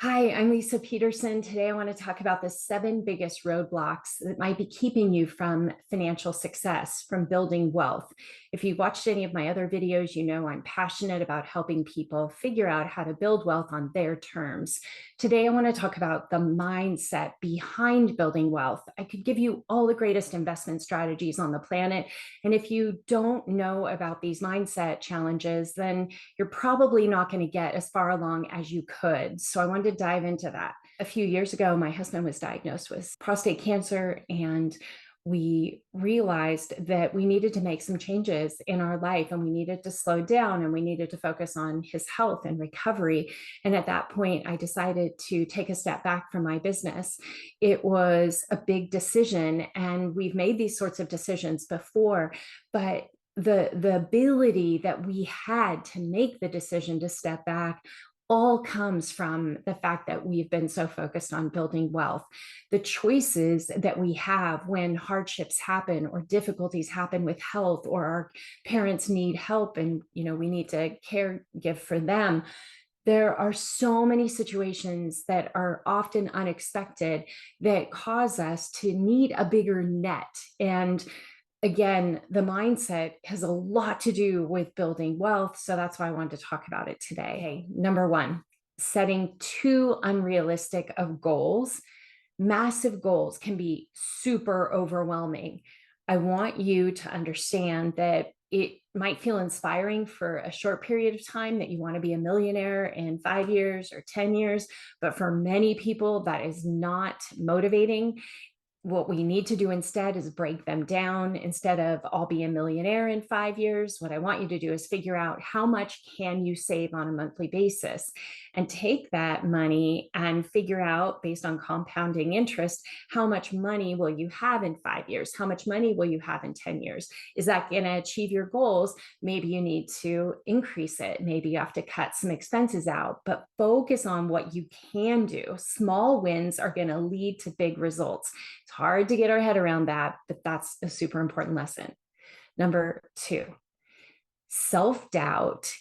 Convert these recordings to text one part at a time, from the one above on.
Hi, I'm Lisa Peterson. Today, I want to talk about the 7 biggest roadblocks that might be keeping you from financial success, from building wealth. If you watched any of my other videos, you know I'm passionate about helping people figure out how to build wealth on their terms. Today, I want to talk about the mindset behind building wealth. I could give you all the greatest investment strategies on the planet. And if you don't know about these mindset challenges, then you're probably not going to get as far along as you could. So I wanted to dive into that. A few years ago, my husband was diagnosed with prostate cancer, and we realized that we needed to make some changes in our life, and we needed to slow down, and we needed to focus on his health and recovery. And at that point, I decided to take a step back from my business. It was a big decision, and we've made these sorts of decisions before, but the ability that we had to make the decision to step back all comes from the fact that we've been so focused on building wealth. The choices that we have when hardships happen or difficulties happen with health, or our parents need help and we need to give for them. There are so many situations that are often unexpected that cause us to need a bigger net. And again, the mindset has a lot to do with building wealth. So that's why I wanted to talk about it today. Hey, number one, setting too unrealistic of goals. Massive goals can be super overwhelming. I want you to understand that it might feel inspiring for a short period of time, that you want to be a millionaire in 5 years or 10 years. But for many people, that is not motivating. What we need to do instead is break them down. Instead of I'll be a millionaire in 5 years, what I want you to do is figure out how much can you save on a monthly basis, and take that money and figure out, based on compounding interest, how much money will you have in 5 years? How much money will you have in 10 years? Is that going to achieve your goals? Maybe you need to increase it. Maybe you have to cut some expenses out, but focus on what you can do. Small wins are going to lead to big results. It's hard to get our head around that, but that's a super important lesson. Number two, self-doubt.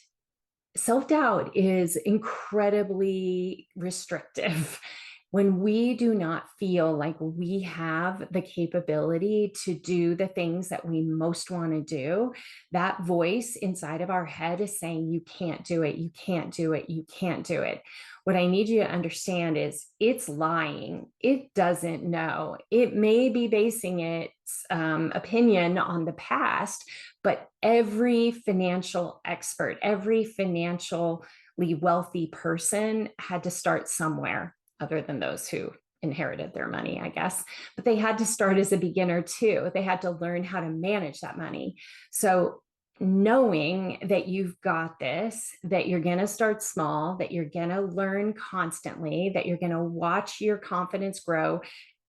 Self-doubt is incredibly restrictive. When we do not feel like we have the capability to do the things that we most want to do, that voice inside of our head is saying, you can't do it, you can't do it, you can't do it. What I need you to understand is it's lying. It doesn't know. It may be basing its opinion on the past, but every financial expert, every financially wealthy person had to start somewhere, other than those who inherited their money, I guess. But they had to start as a beginner too. They had to learn how to manage that money. So knowing that you've got this, that you're going to start small, that you're going to learn constantly, that you're going to watch your confidence grow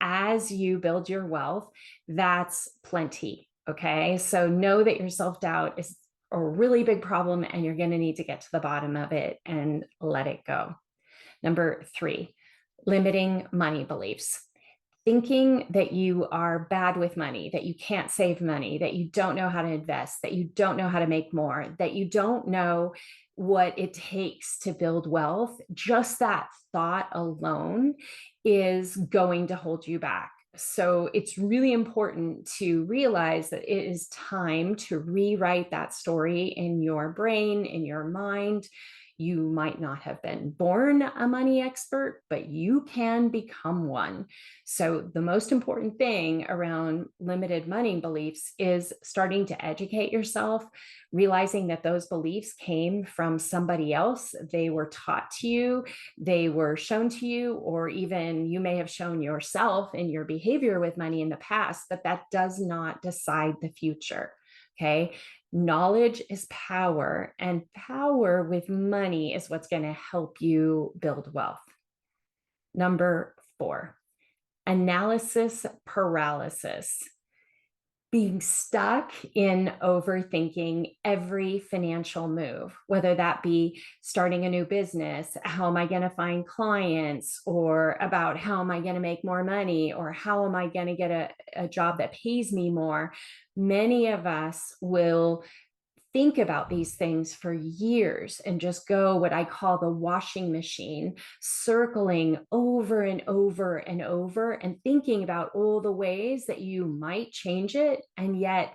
as you build your wealth, that's plenty. Okay. So know that your self-doubt is a really big problem, and you're going to need to get to the bottom of it and let it go. Number three, limiting money beliefs. Thinking that you are bad with money, that you can't save money, that you don't know how to invest, that you don't know how to make more, that you don't know what it takes to build wealth. Just that thought alone is going to hold you back. So it's really important to realize that it is time to rewrite that story in your brain, in your mind. You might not have been born a money expert, but you can become one. So the most important thing around limited money beliefs is starting to educate yourself, realizing that those beliefs came from somebody else. They were taught to you, they were shown to you, or even you may have shown yourself in your behavior with money in the past, but that does not decide the future. Okay. Knowledge is power, and power with money is what's going to help you build wealth. Number four, analysis paralysis. Being stuck in overthinking every financial move, whether that be starting a new business, how am I going to find clients, or about how am I going to make more money, or how am I going to get a job that pays me more. Many of us will think about these things for years and just go what I call the washing machine, circling over and over and over and thinking about all the ways that you might change it. And yet,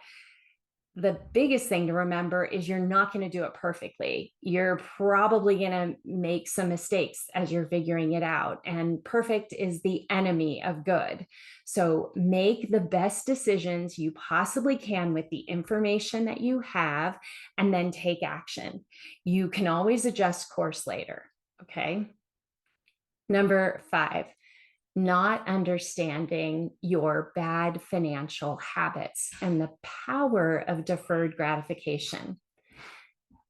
the biggest thing to remember is you're not going to do it perfectly. You're probably going to make some mistakes as you're figuring it out. And perfect is the enemy of good. So make the best decisions you possibly can with the information that you have, and then take action. You can always adjust course later. Okay. Number 5, not understanding your bad financial habits and the power of deferred gratification.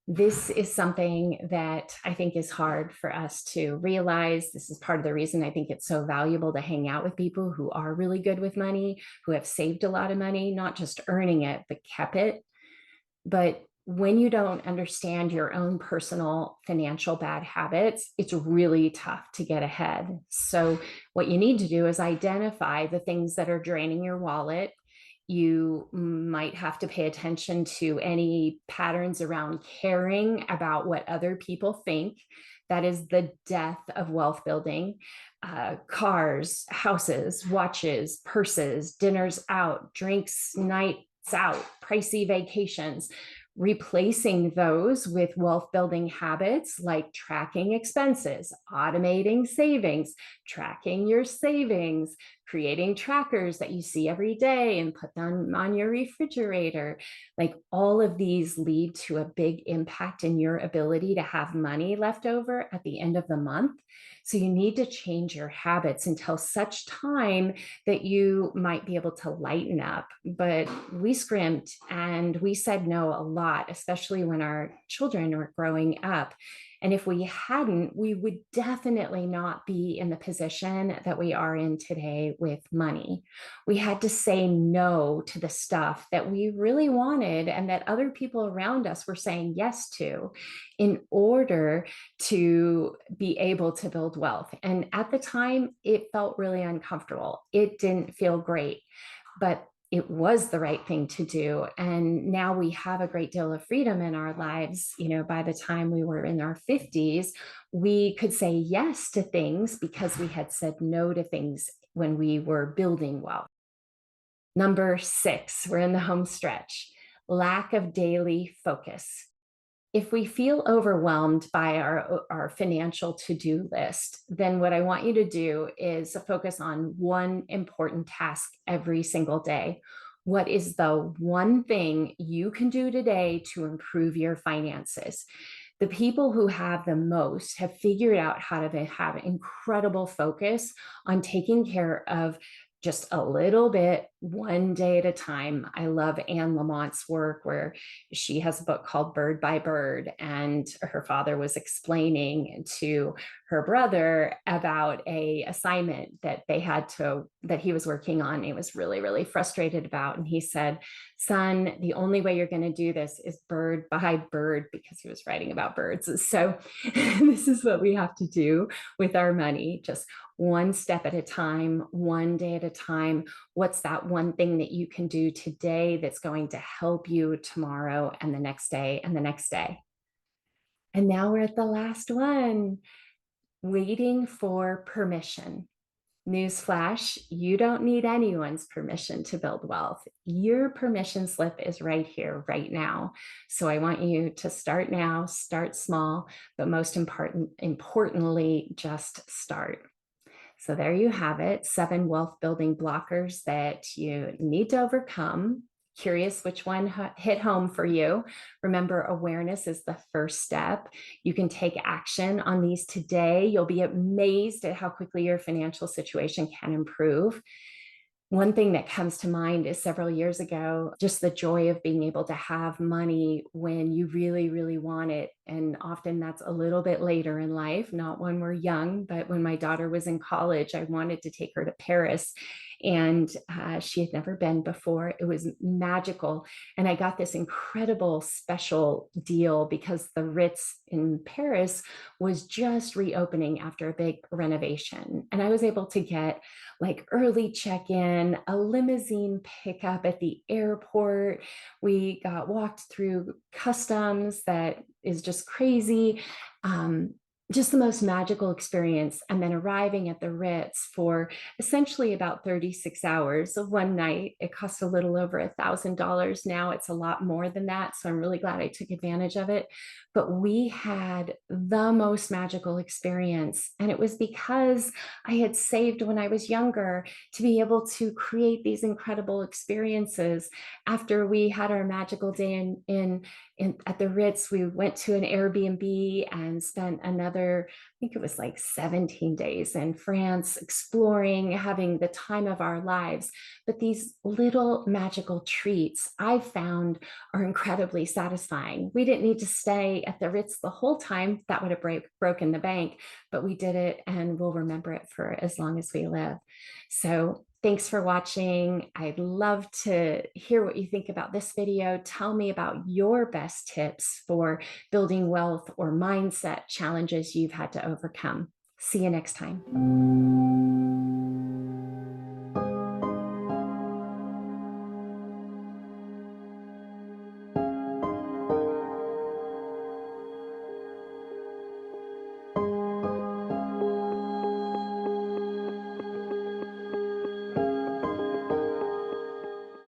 This is something that I think is hard for us to realize. This is part of the reason I think it's so valuable to hang out with people who are really good with money, who have saved a lot of money, not just earning it, but kept it. But when you don't understand your own personal financial bad habits, it's really tough to get ahead. So what you need to do is identify the things that are draining your wallet. You might have to pay attention to any patterns around caring about what other people think. That is the death of wealth building. Cars, houses, watches, purses, dinners out, drinks, nights out, pricey vacations. Replacing those with wealth building habits like tracking expenses, automating savings, tracking your savings, creating trackers that you see every day and put them on your refrigerator. Like, all of these lead to a big impact in your ability to have money left over at the end of the month. So you need to change your habits until such time that you might be able to lighten up. But we scrimped and we said no a lot, especially when our children were growing up. And if we hadn't, we would definitely not be in the position that we are in today with money. We had to say no to the stuff that we really wanted and that other people around us were saying yes to in order to be able to build wealth. And at the time, it felt really uncomfortable. It didn't feel great, but it was the right thing to do. And now we have a great deal of freedom in our lives. You know, by the time we were in our 50s, we could say yes to things because we had said no to things when we were building wealth. Number 6, we're in the home stretch. Lack of daily focus. If we feel overwhelmed by our financial to-do list, then what I want you to do is focus on one important task every single day. What is the one thing you can do today to improve your finances? The people who have the most have figured out how to have incredible focus on taking care of just a little bit, one day at a time. I love Anne Lamont's work, where she has a book called Bird by Bird, and her father was explaining to her brother about a assignment that that he was working on. He was really, really frustrated about. And he said, son, the only way you're going to do this is bird by bird, because he was writing about birds. So this is what we have to do with our money. Just one step at a time, one day at a time. What's that one thing that you can do today that's going to help you tomorrow and the next day and the next day? And now we're at the last one, waiting for permission. Newsflash, you don't need anyone's permission to build wealth. Your permission slip is right here, right now. So I want you to start now, start small, but most importantly, just start. So there you have it, 7 wealth building blockers that you need to overcome. Curious which one hit home for you. Remember, awareness is the first step. You can take action on these today. You'll be amazed at how quickly your financial situation can improve. One thing that comes to mind is several years ago, just the joy of being able to have money when you really, really want it. And often that's a little bit later in life, not when we're young, but when my daughter was in college, I wanted to take her to Paris. and she had never been before. It was magical. And I got this incredible special deal because the Ritz in Paris was just reopening after a big renovation. And I was able to get like early check-in, a limousine pickup at the airport. We got walked through customs that is just crazy. Just the most magical experience. And then arriving at the Ritz for essentially about 36 hours of one night. It cost a little over $1,000. Now it's a lot more than that. So I'm really glad I took advantage of it. But we had the most magical experience. And it was because I had saved when I was younger to be able to create these incredible experiences. After we had our magical day at the Ritz, we went to an Airbnb and spent another, I think it was like 17 days in France, exploring, having the time of our lives. But these little magical treats I found are incredibly satisfying. We didn't need to stay at the Ritz the whole time. That would have broken the bank, but we did it and we'll remember it for as long as we live. So thanks for watching. I'd love to hear what you think about this video. Tell me about your best tips for building wealth or mindset challenges you've had to overcome. See you next time.